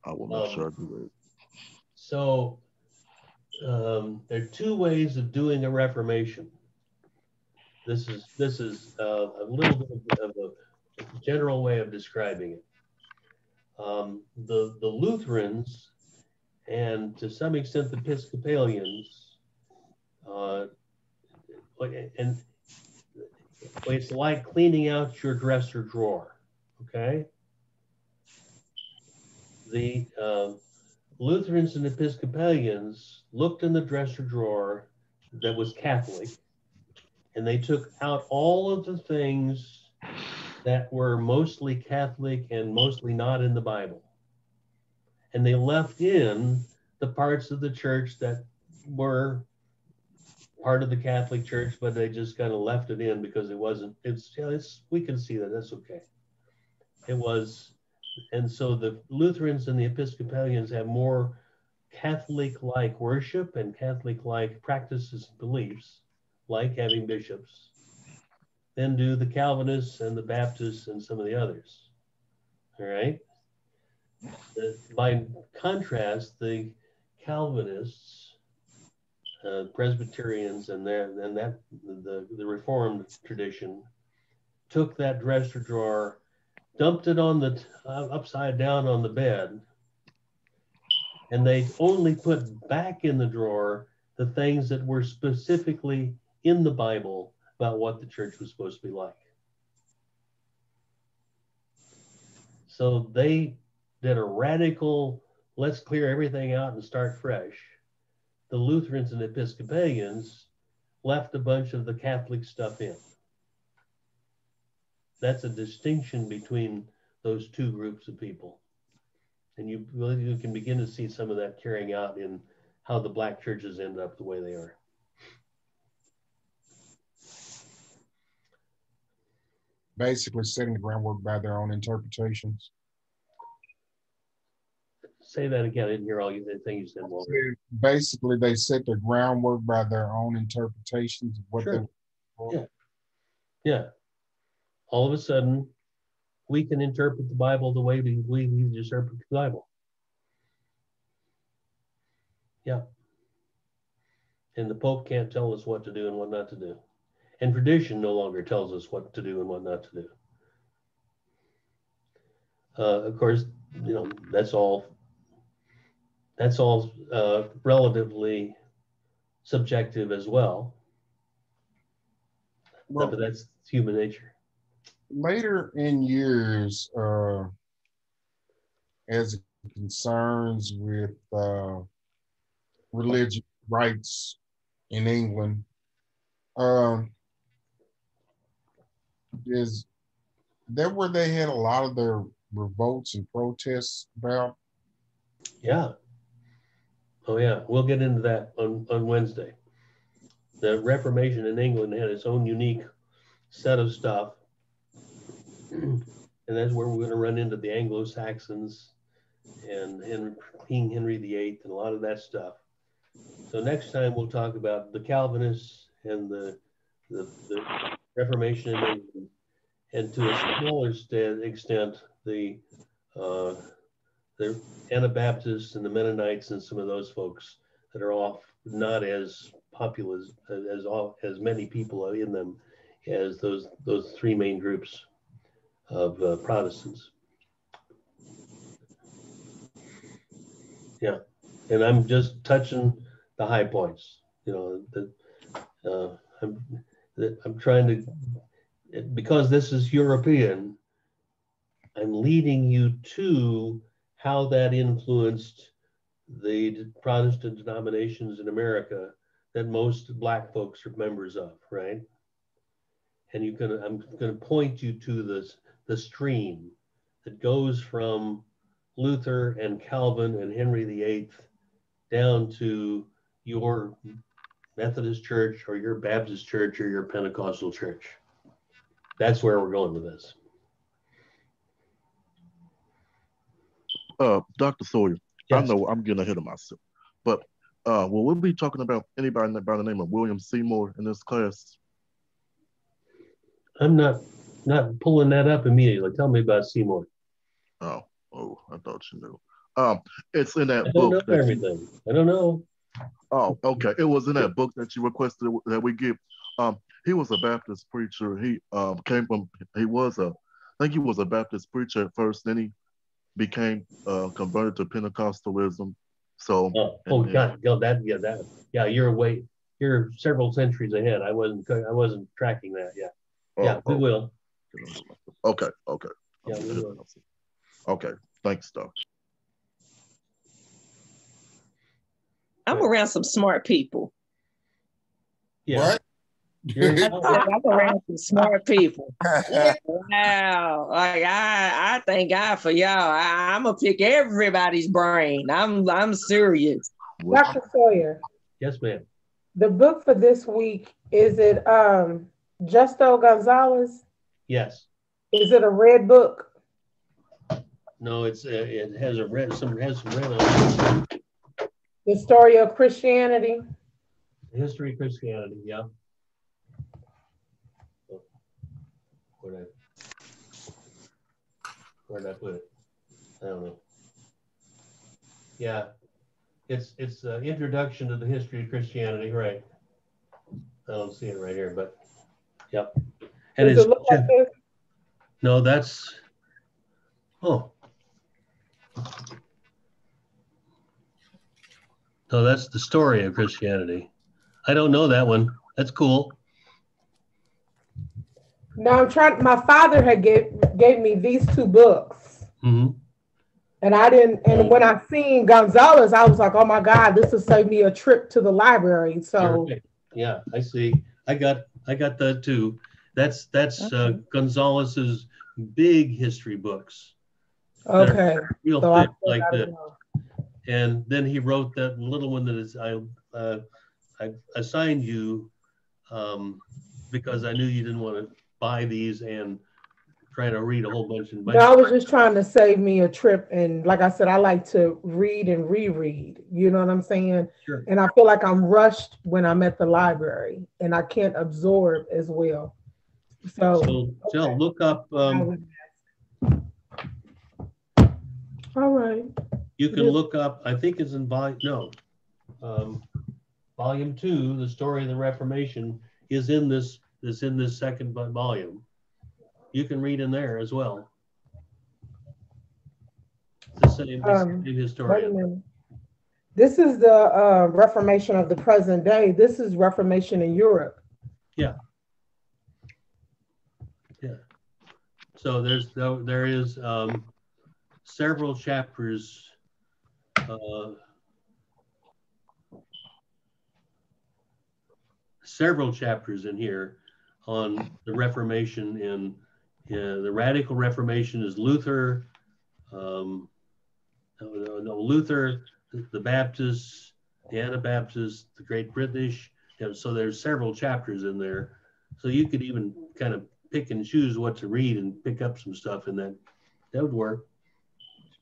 I will make sure I do that. So there are two ways of doing a reformation. This is a little bit of a general way of describing it. The Lutherans and to some extent the Episcopalians, and it's like cleaning out your dresser drawer. Okay. The Lutherans and Episcopalians looked in the dresser drawer that was Catholic, and they took out all of the things that were mostly Catholic and mostly not in the Bible. And they left in the parts of the church that were part of the Catholic Church, but they just kind of left it in because it wasn't, we can see that, that's okay. It was, and so the Lutherans and the Episcopalians have more Catholic-like worship and Catholic-like practices and beliefs, like having bishops, than do the Calvinists and the Baptists and some of the others. All right. By contrast, the Calvinists, Presbyterians, and the Reformed tradition took that dresser drawer, dumped it on the upside down on the bed, and they only put back in the drawer the things that were specifically in the Bible about what the church was supposed to be like. So they did a radical, let's clear everything out and start fresh. The Lutherans and Episcopalians left a bunch of the Catholic stuff in. That's a distinction between those two groups of people. And you can begin to see some of that carrying out in how the black churches end up the way they are. Basically setting the groundwork by their own interpretations. Say that again. I didn't hear all the things you said, Walter. Basically, they set the groundwork by their own interpretations of what sure. Yeah. All of a sudden, we can interpret the Bible the way we interpret the Bible. Yeah. And the Pope can't tell us what to do and what not to do. And tradition no longer tells us what to do and what not to do. Of course, that's all relatively subjective as well. But that's human nature. Later in years, as it concerns with religious rights in England, is that where they had a lot of their revolts and protests about? Yeah. Oh yeah, we'll get into that on Wednesday. The Reformation in England had its own unique set of stuff. And that's where we're going to run into the Anglo-Saxons and King Henry VIII and a lot of that stuff. So next time we'll talk about the Calvinists and the Reformation in England, and to a smaller extent, the Anabaptists and the Mennonites and some of those folks that are off, not as popular as many people are in them as those three main groups of Protestants. Yeah, and I'm just touching the high points. You know, I'm trying to, because this is European, I'm leading you to how that influenced the Protestant denominations in America that most Black folks are members of, right? And I'm going to point you to the stream that goes from Luther and Calvin and Henry VIII down to your Methodist church or your Baptist church or your Pentecostal church. That's where we're going with this. Dr. Sawyer, yes. I know I'm getting ahead of myself, but will we be talking about anybody by the name of William Seymour in this class? I'm not pulling that up immediately. Tell me about Seymour. Oh, I thought you knew. It's in that I book. don't know everything. I don't know. Oh, okay. It was in that book that you requested that we give. He was a Baptist preacher. He I think he was a Baptist preacher at first. Then he became converted to Pentecostalism. So. You're several centuries ahead. I wasn't tracking that. Yeah. Yeah, we will. Okay. Yeah, we will. Okay. Thanks, Doc. I'm around some smart people. Yeah. What? I'm around some smart people. Wow. Like I thank God for y'all. I'm gonna pick everybody's brain. I'm serious. Dr. Sawyer. Yes, ma'am. The book for this week, is it Justo Gonzalez? Yes. Is it a red book? No, it has some red on it. The Story of Christianity. The History of Christianity, yeah. Where'd I put it? I don't know. Yeah, it's Introduction to the History of Christianity, right? I don't see it right here, but yep. And Does it look like this? No, that's No, that's the Story of Christianity. I don't know that one. That's cool. No, my father had gave me these two books. Mm-hmm. And when I seen Gonzalez, I was like, oh my God, this will save me a trip to the library. So yeah, I see. I got that too. That's Gonzalez's big history books. Okay. Real thick like this. And then he wrote that little one that is I assigned you because I knew you didn't want to buy these and try to read a whole bunch. No, I was just trying to save me a trip. And like I said, I like to read and reread. You know what I'm saying? Sure. And I feel like I'm rushed when I'm at the library and I can't absorb as well. So Jill, look up. All right. You can look up, I think it's in volume 2, the Story of the Reformation is in this second volume. You can read in there as well. It's the same historian. Wait a minute. This is the Reformation of the present day. This is Reformation in Europe. Yeah. So there is several chapters. Several chapters in here on the Reformation. In the Radical Reformation is Luther, Luther, the Baptists, the Anabaptists, the Great British. So there's several chapters in there. So you could even kind of pick and choose what to read and pick up some stuff in that. That would work.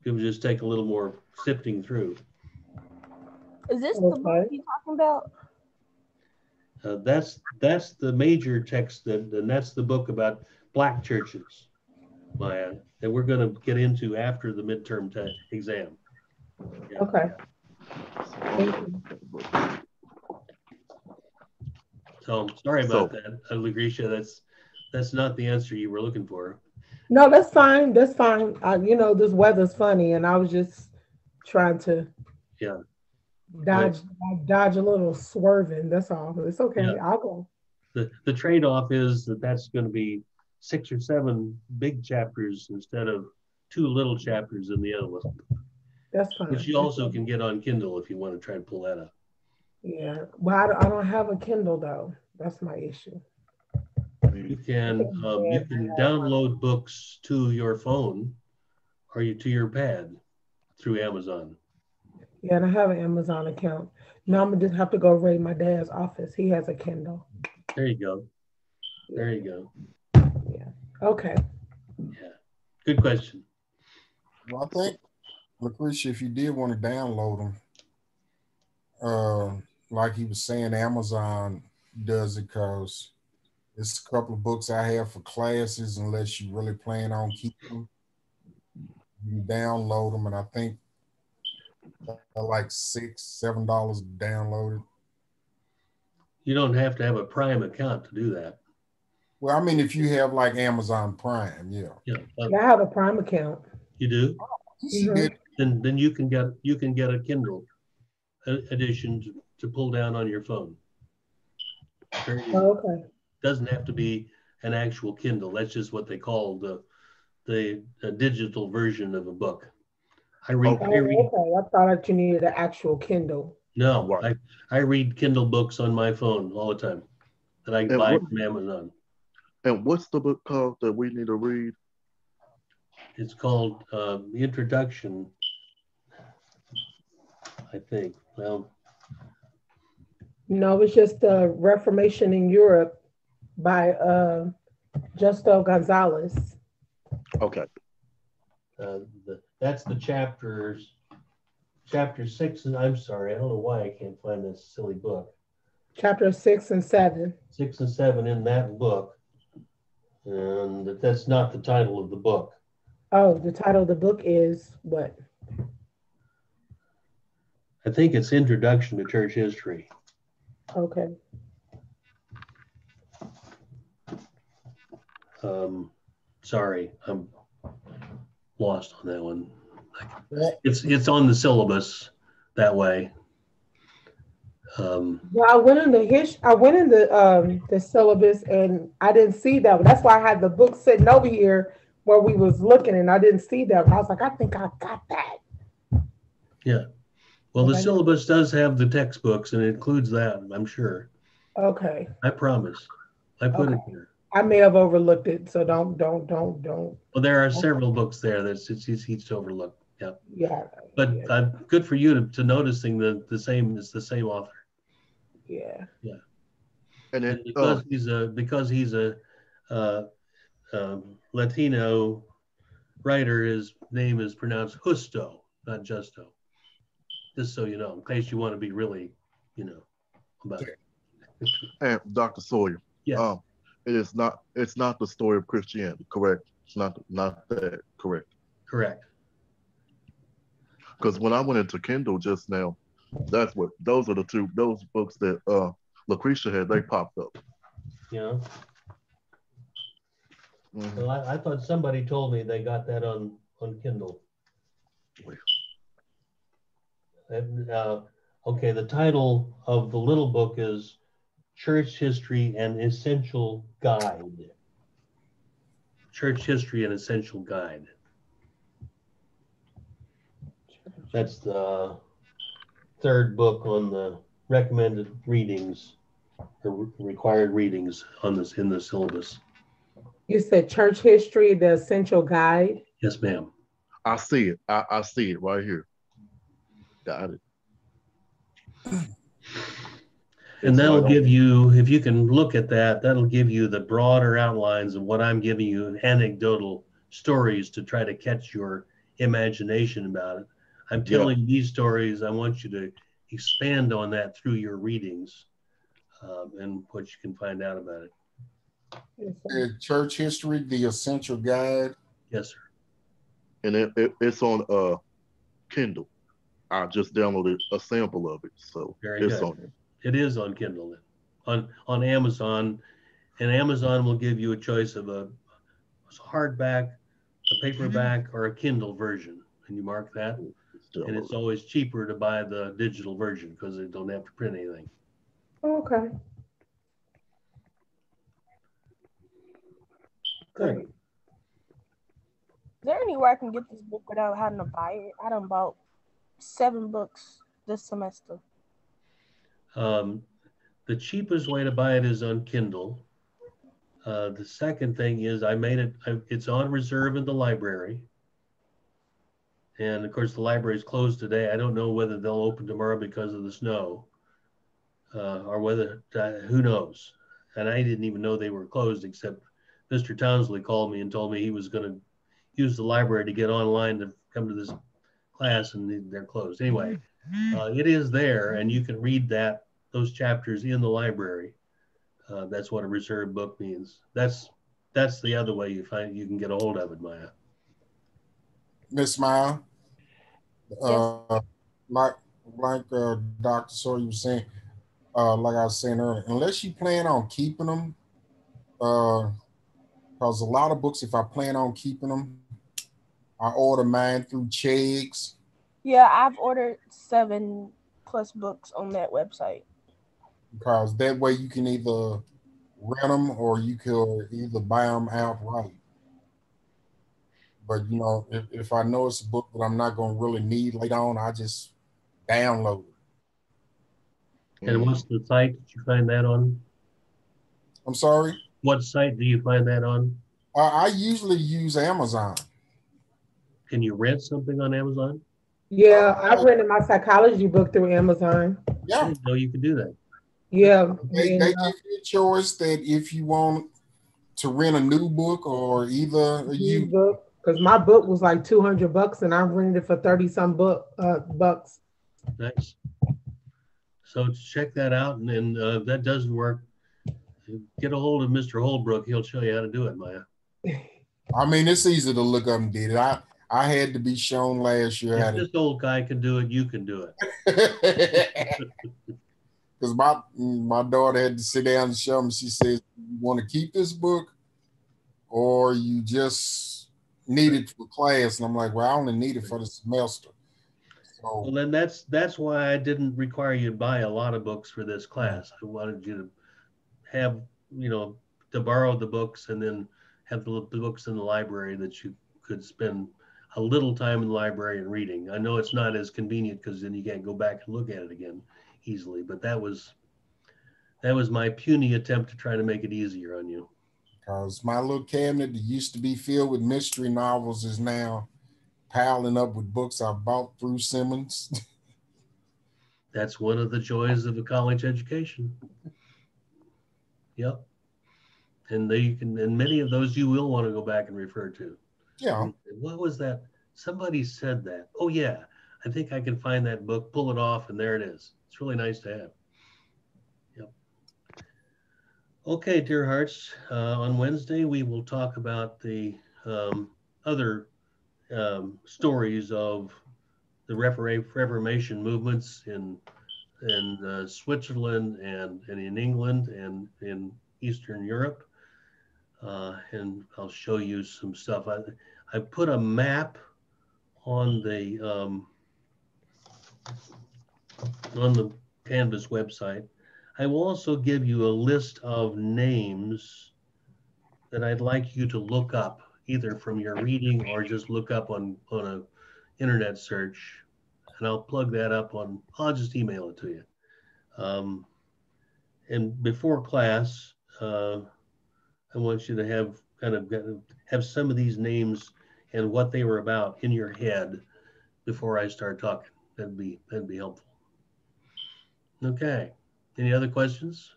It would just take a little more sifting through. Is this the book you're talking about? That's the major text, and that's the book about black churches, Maya, that we're going to get into after the midterm exam. Yeah. Okay. So sorry about that, Lucretia. That's not the answer you were looking for. No, that's fine. That's fine. You know, this weather's funny, and I was just trying to dodge a little swerving. That's all. It's okay. Yeah. I'll go. The trade-off is that's going to be 6 or 7 big chapters instead of 2 little chapters in the other one. That's fine. Which you also can get on Kindle if you want to try and pull that up. Yeah. Well, I don't have a Kindle though. That's my issue. You can download books to your phone or to your pad through Amazon. Yeah, and I have an Amazon account. Now I'm gonna just have to go raid my dad's office. He has a Kindle. There you go. There you go. Yeah. Okay. Yeah. Good question. Well, I think, Lucretia, if you did want to download them, like he was saying, Amazon does it because it's a couple of books I have for classes. Unless you really plan on keeping them, you download them, and I think they're like $6-7 downloaded. You don't have to have a Prime account to do that. Well, I mean, if you have like Amazon Prime, yeah. I have a Prime account. You do? Mm-hmm. Then you can get a Kindle edition to pull down on your phone. Okay. Doesn't have to be an actual Kindle. That's just what they call the digital version of a book. I read. Okay. I thought you needed an actual Kindle. No, I read Kindle books on my phone all the time that I buy from Amazon. And what's the book called that we need to read? It's called The Introduction, I think. Well, no, it's just the Reformation in Europe by Justo Gonzalez. Okay. That's the chapters. Chapter 6, and I'm sorry, I don't know why I can't find this silly book. Chapter 6 and 7. 6 and 7 in that book, and that's not the title of the book. Oh, the title of the book is what? I think it's Introduction to Church History. Okay. Sorry, I'm lost on that one. It's on the syllabus that way. Well, I went in the syllabus and I didn't see that. That's why I had the book sitting over here where we was looking and I didn't see that. I was like, I think I got that. Yeah. Well, the syllabus does have the textbooks and it includes that, I'm sure. Okay. I promise. I put it here. I may have overlooked it, so don't. Well, there are several books there that it's easy to overlook. Yeah. Yeah. But good for you to noticing the same author. Yeah. Yeah. And because he's a Latino writer, his name is pronounced Justo, not Justo. Just so you know, in case you want to be really, about it. And Dr. Sawyer. Yes. It's not the story of Christianity, correct? It's not that, correct? Correct. Because when I went into Kindle just now, those are those books that Lucretia had, they popped up. Yeah. Mm-hmm. Well, I thought somebody told me they got that on Kindle. Okay, the title of the little book is Church History, an Essential Guide. Church History, an Essential Guide. That's the third book on the recommended readings or required readings on this in the syllabus. You said Church History, the Essential Guide? Yes, ma'am. I see it. I see it right here. Got it. And that'll give you, if you can look at that, that'll give you the broader outlines of what I'm giving you, anecdotal stories to try to catch your imagination about it. I'm telling these stories. I want you to expand on that through your readings and what you can find out about it. Church History, the Essential Guide. Yes, sir. And it's on Kindle. I just downloaded a sample of it, so Very good. on it. It is on Kindle then. On Amazon, and Amazon will give you a choice of a hardback, a paperback, or a Kindle version, and you mark that. And it's always cheaper to buy the digital version because they don't have to print anything. Okay. Great. Is there anywhere I can get this book without having to buy it? I done bought 7 books this semester. The cheapest way to buy it is on Kindle. The second thing is it's on reserve in the library. And of course the library is closed today. I don't know whether they'll open tomorrow because of the snow or whether, who knows? And I didn't even know they were closed, except Mr. Townsley called me and told me he was going to use the library to get online to come to this class, and they're closed. Anyway, it is there, and you can read those chapters in the library. That's what a reserved book means. That's the other way you can get a hold of it, Maya. Miss Maya, Yes. like Dr. Sawyer was saying, like I was saying earlier, unless you plan on keeping them, because a lot of books, if I plan on keeping them, I order mine through Cheggs. Yeah, I've ordered 7+ books on that website. Because that way you can either rent them or you could either buy them outright. But you know, if I know it's a book that I'm not going to really need later on, I just download it. And what's the site that you find that on? I'm sorry? What site do you find that on? I usually use Amazon. Can you rent something on Amazon? Yeah, I rented my psychology book through Amazon. Yeah. I didn't know you could do that. Yeah. They give you a choice that if you want to rent a new book or either you book, because my book was like $200 and I rented it for 30-some bucks. Nice. So check that out, and then that doesn't work, get a hold of Mr. Holbrook. He'll show you how to do it, Maya. I mean, it's easy to look up and did it. I had to be shown last year. If this old guy can do it, you can do it. Because my daughter had to sit down and show me. She says, "You want to keep this book, or you just need it for class?" And I'm like, "Well, I only need it for the semester." So, well, then that's why I didn't require you to buy a lot of books for this class. I wanted you to have, to borrow the books and then have the books in the library that you could spend a little time in the library and reading. I know it's not as convenient because then you can't go back and look at it again easily, but that was my puny attempt to try to make it easier on you. Because my little cabinet that used to be filled with mystery novels is now piling up with books I bought through Simmons. That's one of the joys of a college education. Yep. And many of those you will want to go back and refer to. Yeah. What was that? Somebody said that. Oh yeah, I think I can find that book, pull it off, and there it is. It's really nice to have. Yep. Okay, dear hearts, on Wednesday we will talk about the other stories of the Reformation movements in Switzerland and in England and in Eastern Europe. And I'll show you some stuff. I put a map on the Canvas website. I will also give you a list of names that I'd like you to look up either from your reading or just look up on a internet search, and I'll plug that up on, I'll just email it to you. And before class, I want you to have have some of these names and what they were about in your head before I start talking. That'd be helpful. Okay. Any other questions?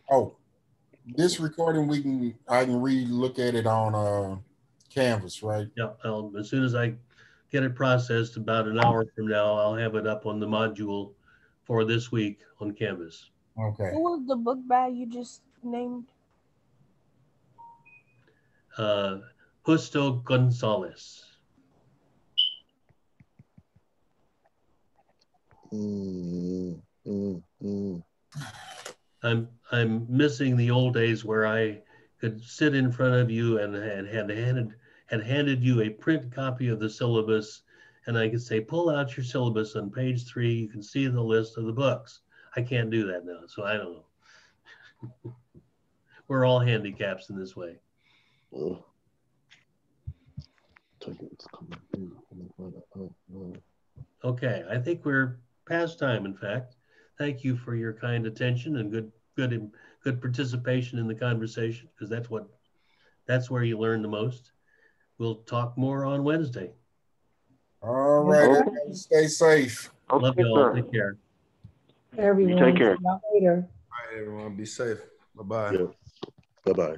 Oh, this recording I can re-look at it on Canvas, right? Yeah. As soon as I get it processed, about an hour from now, I'll have it up on the module for this week on Canvas. Okay. Who was the book by you just named? Justo Gonzalez. I'm missing the old days where I could sit in front of you and had handed you a print copy of the syllabus, and I could say, pull out your syllabus on page 3. You can see the list of the books. I can't do that now, so I don't know. We're all handicaps in this way. Okay, I think we're past time, in fact. Thank you for your kind attention and good participation in the conversation, because that's where you learn the most. We'll talk more on Wednesday. All right, everybody stay safe. Okay, Love you all. Take care. Everyone, take care. see y'all later. All right, everyone, be safe. Bye-bye. Yeah. Bye-bye.